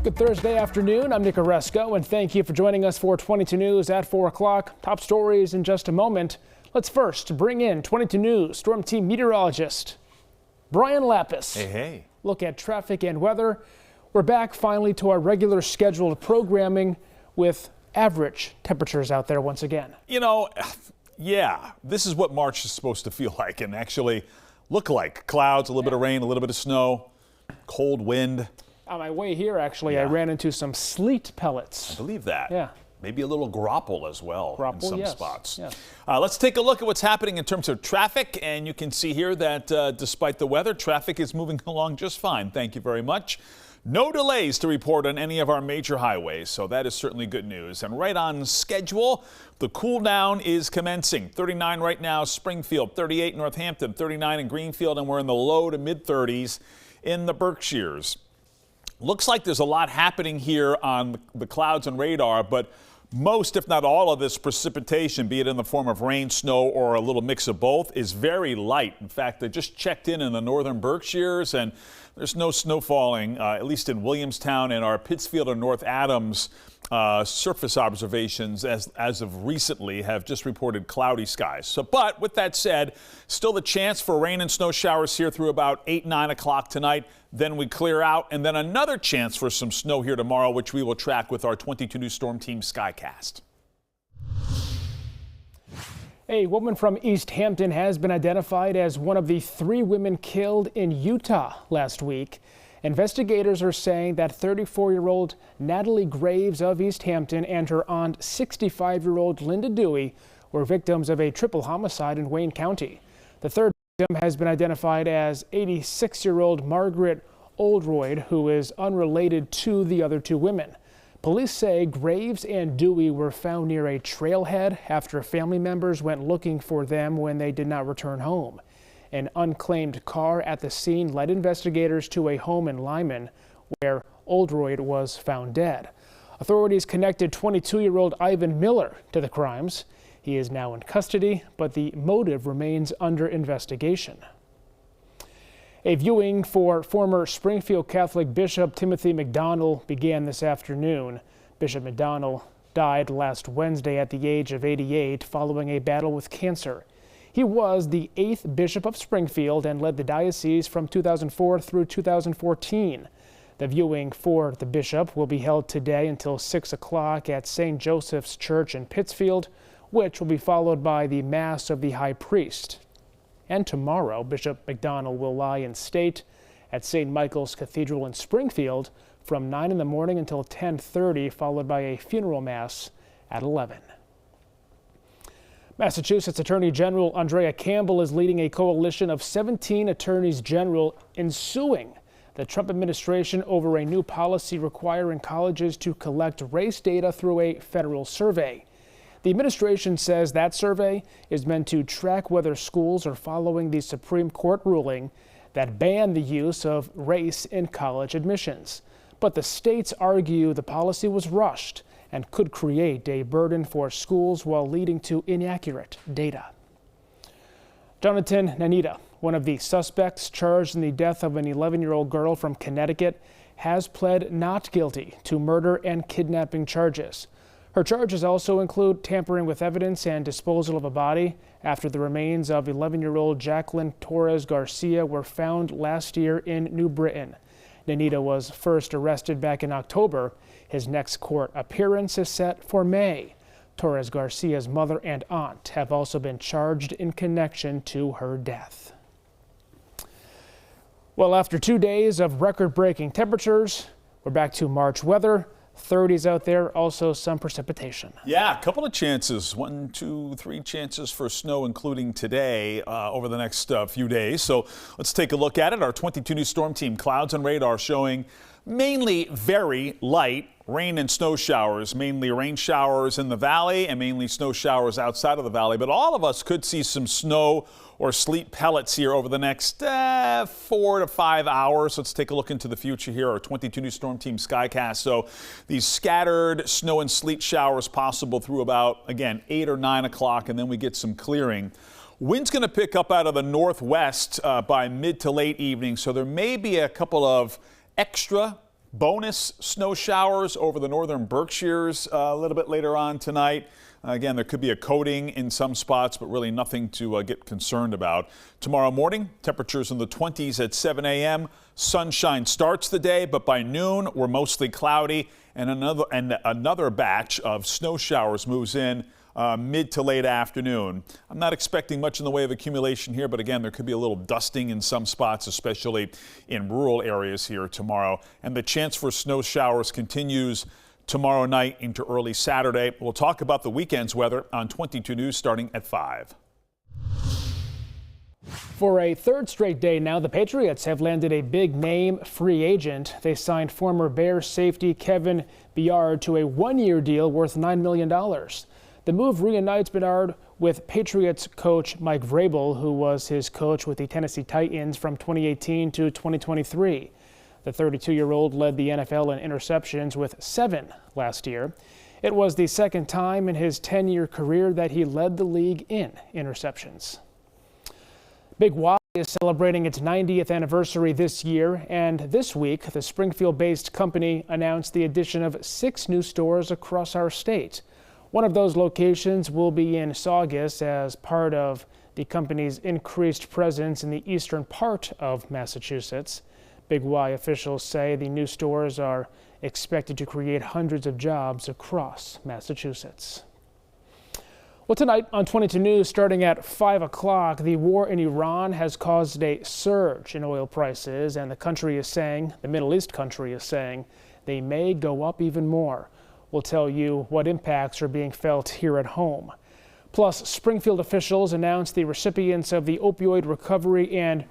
Good Thursday afternoon. I'm Nick Oresco, and thank you for joining us for 22 News at 4 o'clock. Top stories in just a moment. Let's first bring in 22 News Storm Team meteorologist Brian Lapis. Hey. Look at traffic and weather. We're back finally to our regular scheduled programming with average temperatures out there once again. You know, yeah, this is what March is supposed to feel like and actually look like. Clouds, a little bit of rain, a little bit of snow, cold wind. On my way here, actually, I ran into some sleet pellets. I believe that. Yeah. Maybe a little grapple as well in some spots. Yes. Let's take a look at what's happening in terms of traffic. And you can see here that despite the weather, traffic is moving along just fine. Thank you very much. No delays to report on any of our major highways, so that is certainly good news. And right on schedule, the cool down is commencing. 39 right now, Springfield, 38 Northampton, 39 in Greenfield, and we're in the low to mid 30s in the Berkshires. Looks like there's a lot happening here on the clouds and radar, but most, if not all of this precipitation, be it in the form of rain, snow, or a little mix of both, is very light. In fact, I just checked in the northern Berkshires, and there's no snow falling, at least in Williamstown, and our Pittsfield and North Adams surface observations as of recently have just reported cloudy skies. So, but with that said, still the chance for rain and snow showers here through about 8, 9 o'clock tonight. Then we clear out, and then another chance for some snow here tomorrow, which we will track with our 22 News Storm Team Skycast. A woman from East Hampton has been identified as one of the 3 women killed in Utah last week. Investigators are saying that 34-year-old Natalie Graves of East Hampton and her aunt, 65-year-old Linda Dewey, were victims of a triple homicide in Wayne County. The third victim has been identified as 86-year-old Margaret Oldroyd, who is unrelated to the other 2 women. Police say Graves and Dewey were found near a trailhead after family members went looking for them when they did not return home. An unclaimed car at the scene led investigators to a home in Lyman where Oldroyd was found dead. Authorities connected 22-year-old Ivan Miller to the crimes. He is now in custody, but the motive remains under investigation. A viewing for former Springfield Catholic Bishop Timothy McDonald began this afternoon. Bishop McDonald died last Wednesday at the age of 88 following a battle with cancer. He was the 8th Bishop of Springfield and led the diocese from 2004 through 2014. The viewing for the bishop will be held today until 6 o'clock at St. Joseph's Church in Pittsfield, which will be followed by the Mass of the High Priest. And tomorrow, Bishop McDonald will lie in state at St. Michael's Cathedral in Springfield from 9 in the morning until 10:30, followed by a funeral mass at 11. Massachusetts Attorney General Andrea Campbell is leading a coalition of 17 attorneys general in suing the Trump administration over a new policy requiring colleges to collect race data through a federal survey. The administration says that survey is meant to track whether schools are following the Supreme Court ruling that banned the use of race in college admissions. But the states argue the policy was rushed and could create a burden for schools while leading to inaccurate data. Jonathan Nanita, one of the suspects charged in the death of an 11-year-old girl from Connecticut, has pled not guilty to murder and kidnapping charges. Her charges also include tampering with evidence and disposal of a body after the remains of 11-year-old Jacqueline Torres Garcia were found last year in New Britain. Nanita was first arrested back in October. His next court appearance is set for May. Torres Garcia's mother and aunt have also been charged in connection to her death. Well, after 2 days of record-breaking temperatures, we're back to March weather. 30s out there, also some precipitation. Yeah, a couple of chances, 1, 2, 3 chances for snow, including today over the next few days. So let's take a look at it. Our 22 News Storm Team clouds and radar showing mainly very light rain and snow showers, mainly rain showers in the valley and mainly snow showers outside of the valley. But all of us could see some snow or sleet pellets here over the next 4 to 5 hours. Let's take a look into the future here. Our 22 News Storm Team Skycast. So these scattered snow and sleet showers possible through about, again, 8 or 9 o'clock, and then we get some clearing. Wind's going to pick up out of the northwest by mid to late evening, so there may be a couple of extra Bonus snow showers over the northern Berkshires a little bit later on tonight. Again, there could be a coating in some spots, but really nothing to get concerned about. Tomorrow morning, temperatures in the 20s at 7 a.m. Sunshine starts the day, but by noon, we're mostly cloudy, and another batch of snow showers moves in mid to late afternoon. I'm not expecting much in the way of accumulation here, but again, there could be a little dusting in some spots, especially in rural areas here tomorrow. And the chance for snow showers continues tomorrow night into early Saturday. We'll talk about the weekend's weather on 22 News starting at 5. For a third straight day now, the Patriots have landed a big-name free agent. They signed former Bears safety Kevin Byard to a one-year deal worth $9 million. The move reunites Byard with Patriots coach Mike Vrabel, who was his coach with the Tennessee Titans from 2018 to 2023. The 32-year-old led the NFL in interceptions with 7 last year. It was the second time in his 10-year career that he led the league in interceptions. Big Y is celebrating its 90th anniversary this year, and this week the Springfield-based company announced the addition of 6 new stores across our state. One of those locations will be in Saugus as part of the company's increased presence in the eastern part of Massachusetts. Big Y officials say the new stores are expected to create hundreds of jobs across Massachusetts. Well, tonight on 22 News, starting at 5 o'clock, the war in Iran has caused a surge in oil prices, and the Middle East country is saying they may go up even more. We'll tell you what impacts are being felt here at home. Plus, Springfield officials announced the recipients of the Opioid Recovery and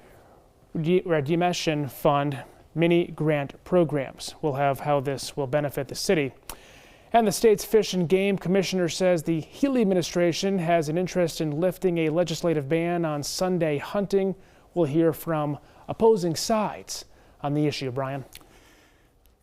Redemption Fund mini grant programs. We'll have how this will benefit the city. And the state's Fish and Game Commissioner says the Healy administration has an interest in lifting a legislative ban on Sunday hunting. We'll hear from opposing sides on the issue. Brian.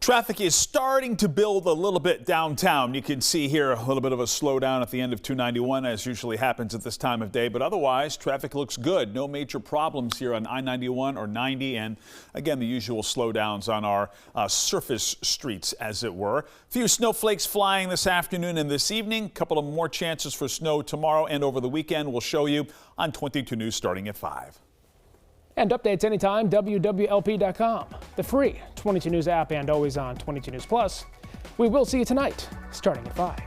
Traffic is starting to build a little bit downtown. You can see here a little bit of a slowdown at the end of 291, as usually happens at this time of day. But otherwise, traffic looks good. No major problems here on I-91 or 90. And again, the usual slowdowns on our surface streets, as it were. A few snowflakes flying this afternoon and this evening. A couple of more chances for snow tomorrow and over the weekend. We'll show you on 22 News starting at 5. And updates anytime, wwlp.com. The free 22 News app and always on 22 News Plus. We will see you tonight, starting at 5.